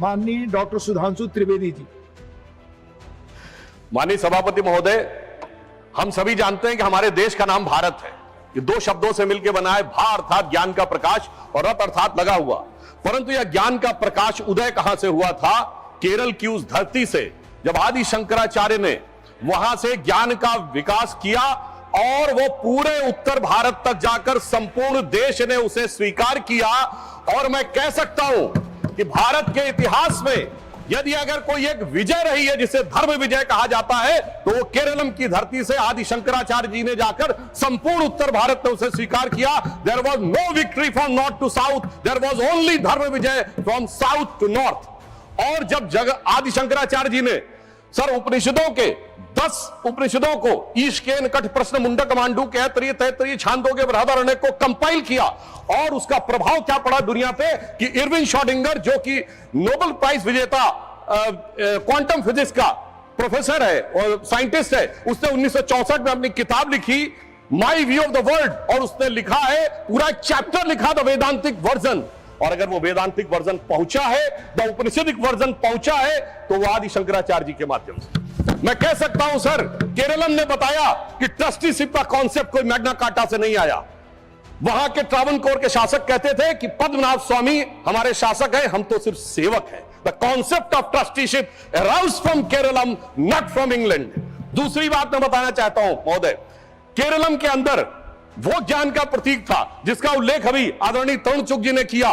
माननीय डॉक्टर सुधांशु त्रिवेदी जी। माननीय सभापति महोदय, हम सभी जानते हैं कि हमारे देश का नाम भारत है। ये दो शब्दों से मिलकर बना है, भा अर्थात ज्ञान का प्रकाश और रत अर्थात लगा हुआ। परंतु यह ज्ञान का प्रकाश उदय कहां से हुआ था? केरल की उस धरती से, जब आदि शंकराचार्य ने वहां से ज्ञान का विकास किया और वो पूरे उत्तर भारत तक जाकर संपूर्ण देश ने उसे स्वीकार किया। और मैं कह सकता हूं कि भारत के इतिहास में यदि अगर कोई एक विजय रही है जिसे धर्म विजय कहा जाता है, तो वो केरलम की धरती से आदि शंकराचार्य जी ने जाकर संपूर्ण उत्तर भारत ने उसे स्वीकार किया। There was no victory from north to south, there was only धर्म विजय फ्रॉम साउथ टू नॉर्थ। और जब आदि शंकराचार्य जी ने सर उपनिषदों के 10 उपनिषदों को ईशकेन कठ प्रश्न मुंडक मांडू के तैतरीय तैतरीय छांदोग्य बृहदारण्यक को कंपाइल किया, और उसका प्रभाव क्या पड़ा दुनिया पे कि इरविन श्रोडिंगर, जो कि नोबेल प्राइज विजेता क्वांटम फिजिक्स का प्रोफेसर है और साइंटिस्ट है, उसने 1964 में अपनी किताब लिखी my view of the world, और उसने लिखा है पूरा एक चैप्टर लिखा द वेदांतिक वर्जन। और अगर वो वेदांतिक वर्जन पहुंचा है, द उपनिषदिक वर्जन पहुंचा है, तो वो आदि शंकराचार्य जी के माध्यम से। मैं कह सकता हूं सर, केरलम ने बताया कि ट्रस्टीशिप का कॉन्सेप्ट कोई मैग्ना कार्टा से नहीं आया। वहां के ट्रावनकोर के शासक कहते थे कि पद्मनाभ स्वामी हमारे शासक हैं, हम तो सिर्फ सेवक हैं। The concept of trusteeship arouse from Keralam, not from England. दूसरी बात मैं बताना चाहता हूं महोदय, केरलम के अंदर वो ज्ञान का प्रतीक था जिसका उल्लेख अभी आदरणीय तरुण चुग जी ने किया,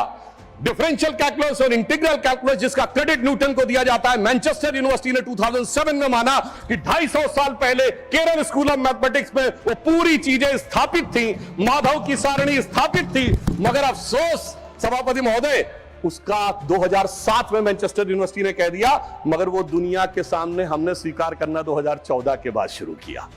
डिफरेंशियल कैलकुलस और इंटीग्रल कैलकुलस, जिसका क्रेडिट न्यूटन को दिया जाता है। मैनचेस्टर यूनिवर्सिटी ने 2007 में माना कि 250 साल पहले केरल स्कूल ऑफ मैथमेटिक्स में वो पूरी चीजें स्थापित थी, माधव की सारणी स्थापित थी। मगर अफसोस सभापति महोदय, उसका 2007 में मैनचेस्टर यूनिवर्सिटी ने कह दिया, मगर वो दुनिया के सामने हमने स्वीकार करना 2014 के बाद शुरू किया।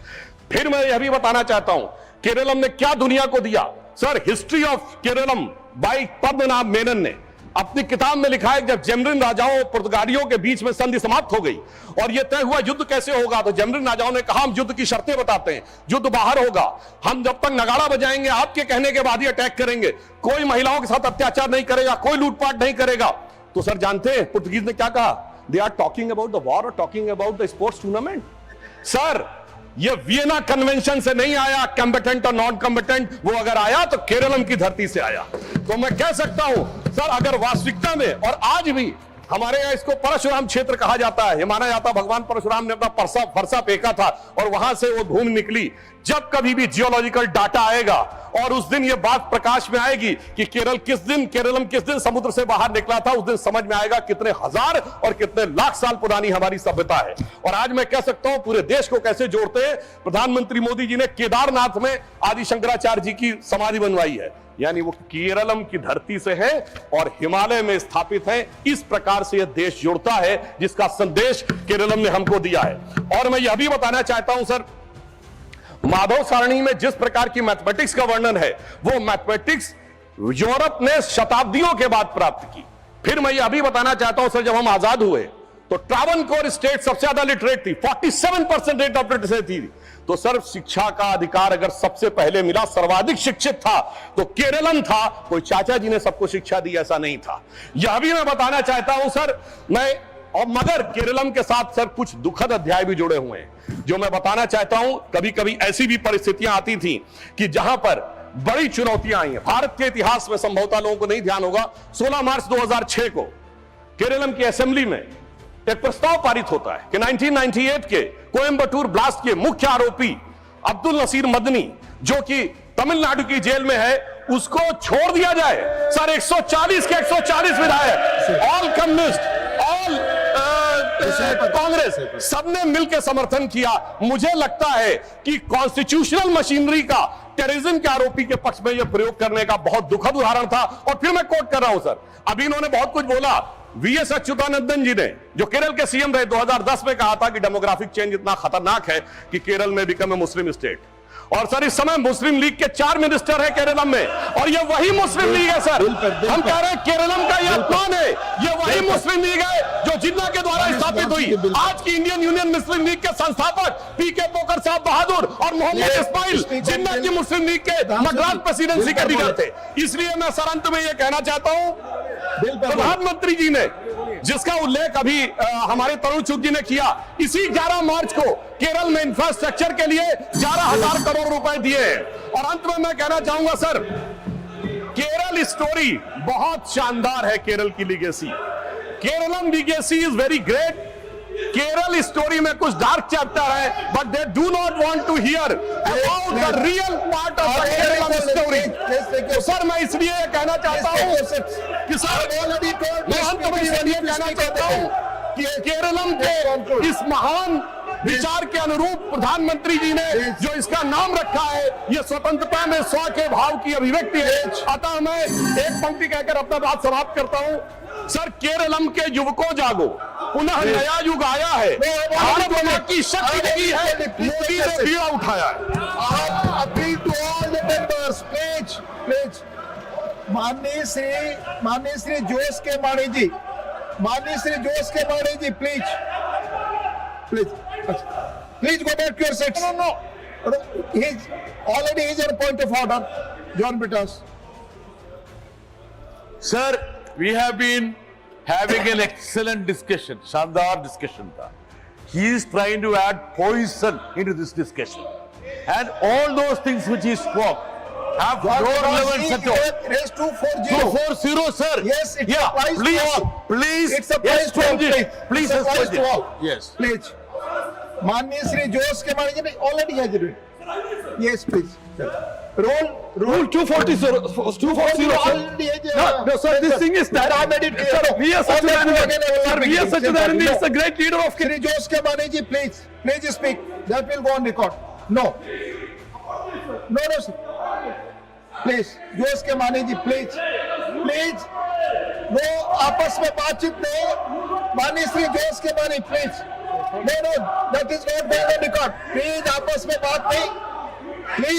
फिर मैं यह भी बताना चाहता हूं, केरलम ने क्या दुनिया को दिया। Sir, history of Keralam by Padmanabha Menon ने अपनी किताब में लिखा है, जब जेमरिन राजाओं और पुर्तगालियों के बीच में संधि समाप्त हो गई और यह तय हुआ युद्ध कैसे होगा, तो जेमरिन राजाओं ने कहा हम युद्ध की शर्तें बताते हैं, युद्ध बाहर होगा, हम जब तक नगाड़ा बजाएंगे आपके कहने के बाद ही अटैक करेंगे, कोई महिलाओं के साथ अत्याचार नहीं करेगा, कोई लूटपाट नहीं करेगा। तो सर जानते हैं पुर्तगीज ने क्या कहा? They are talking about the war और talking about the sports tournament. Sir, ये वियना कन्वेंशन से नहीं आया, कॉम्बेटेंट और नॉन कॉम्बेटेंट, वो अगर आया तो केरलम की धरती से आया। तो मैं कह सकता हूं सर, अगर वास्तविकता में, और आज भी हमारे यहाँ इसको परशुराम क्षेत्र कहा जाता है, ये माना जाता भगवान परशुराम ने अपना फरसा फेंका था और वहां से वो धूम निकली। जब कभी भी जियोलॉजिकल डाटा आएगा और उस दिन ये बात प्रकाश में आएगी कि केरलम किस दिन समुद्र से बाहर निकला था, उस दिन समझ में आएगा कितने हजार और कितने लाख साल पुरानी हमारी सभ्यता है। और आज मैं कह सकता हूं पूरे देश को कैसे जोड़ते हैं। प्रधानमंत्री मोदी जी ने केदारनाथ में आदि शंकराचार्य जी की समाधि बनवाई है, यानी वो केरलम की धरती से है और हिमालय में स्थापित है। इस प्रकार से यह देश जुड़ता है, जिसका संदेश केरलम ने हमको दिया है। और मैं यह भी बताना चाहता हूं सर, माधव सारणी में जिस प्रकार की मैथमेटिक्स का वर्णन है, वो मैथमेटिक्स यूरोप ने शताब्दियों के बाद प्राप्त की। फिर मैं यह भी बताना चाहता हूं सर, जब हम आजाद हुए तो ट्रावनकोर स्टेट सबसे ज्यादा लिटरेट थी, 47% रेट ऑफ लिटरेसी थी। तो सर, शिक्षा का अधिकार अगर सबसे पहले मिला, सर्वाधिक शिक्षित था तो केरलम था। कोई चाचा जी ने सबको शिक्षा दी, ऐसा नहीं था। यह भी मैं बताना चाहता हूं सर, मगर केरलम के साथ सर कुछ दुखद अध्याय भी जुड़े हुए हैं, जो मैं बताना चाहता हूं। कभी कभी ऐसी भी परिस्थितियां आती थी कि जहां पर बड़ी चुनौतियां आई हैं। भारत के इतिहास में संभवतः लोगों को नहीं ध्यान होगा, 16 मार्च 2006 को केरलम की असेंबली में एक प्रस्ताव पारित होता है कि 1998 के कोयंबटूर ब्लास्ट के मुख्य आरोपी अब्दुल नसीर मदनी, जो कि तमिलनाडु की जेल में है, उसको छोड़ दिया जाए। सर, 140 के 140 विधायक, ऑल कम्युनिस्ट, ऑल कांग्रेस, सबने मिलकर समर्थन किया। मुझे लगता है कि कॉन्स्टिट्यूशनल मशीनरी का टेररिज्म के आरोपी के पक्ष में यह प्रयोग करने का बहुत दुखद उदाहरण था। और फिर मैं कोट कर रहा हूं सर, अभी इन्होंने बहुत कुछ बोला। वीएस अच्युतानंदन जी ने, जो केरल के सीएम रहे, 2010 में कहा था कि डेमोग्राफिक चेंज इतना खतरनाक है कि केरल में बिकम ए मुस्लिम स्टेट। और सर, इस समय मुस्लिम लीग के 4 मिनिस्टर है केरलम में, और ये वही मुस्लिम लीग है सर। हम कह रहे हैं केरलम का यह अपमान है, ये वही मुस्लिम लीग है जो जिन्ना के द्वारा स्थापित हुई। आज की इंडियन यूनियन मुस्लिम लीग के संस्थापक पीके पोकर साहब बहादुर और मोहम्मद इस्माइल जिन्ना की मुस्लिम लीग के मद्रास प्रेसिडेंसी के लीडर थे। इसलिए मैं सर अंत में यह कहना चाहता हूं, प्रधानमंत्री जी ने जिसका उल्लेख अभी हमारे तरुण चुग जी ने किया। इसी 11 मार्च को केरल में इंफ्रास्ट्रक्चर के लिए 11,000 करोड़ रुपए दिए हैं। और अंत में मैं कहना चाहूंगा सर, केरल स्टोरी बहुत शानदार है। केरल की legacy, Keralam legacy is very great. Kerala story में कुछ डार्क चैप्टर है, but they do not want to hear about the real part of the Keralam story. तो सर मैं इसलिए कहना चाहता हूं कि सर मैं अंत में इसलिए कहना चाहता हूं कि केरलम के इस महान विचार के अनुरूप प्रधानमंत्री जी ने जो इसका नाम रखा है, ये स्वतंत्रता में स्व के भाव की अभिव्यक्ति है। अतः मैं एक पंक्ति कहकर अपना बात समाप्त करता हूं। सर, केरलम के युवकों जागो, पुनः नया युग आया है। भारत की शक्ति नहीं है, मोदी ने बीड़ा उठाया है। Appeal to all the members, please please, माननीय श्री जोश के माणी जी, माननीय Shri Jose K Mani ji, please please please go back to your seats. No, he's already is on point of order. John Bitas. Sir, we have been having an excellent discussion, Shandar discussion. He is trying to add poison into this discussion. And all those things which he spoke have no relevance at all. Raise 240. 240, sir. Yes, it Yeah, applies to please, all. please. It's applies to all. Please It applies suspend to it. all. Yes. Please. माननीय श्री जोश के माणी जी already has it. Yes, please. Rule 240, sir. 240, sir. already has. No, sir, this thing is that I made it clear. Sir, V.S. Sachidanand, sir, V.S. Sachidanand is the great leader of Shri Josh ke Mani ji, please speak. That will go on record. No, sir. Please, Josh ke Mani ji, please. No, आपस में बातचीत नहीं। माननीय श्री जोश के मानी, please. No, that is not going on record. Please, आपस में बात नहीं। Please.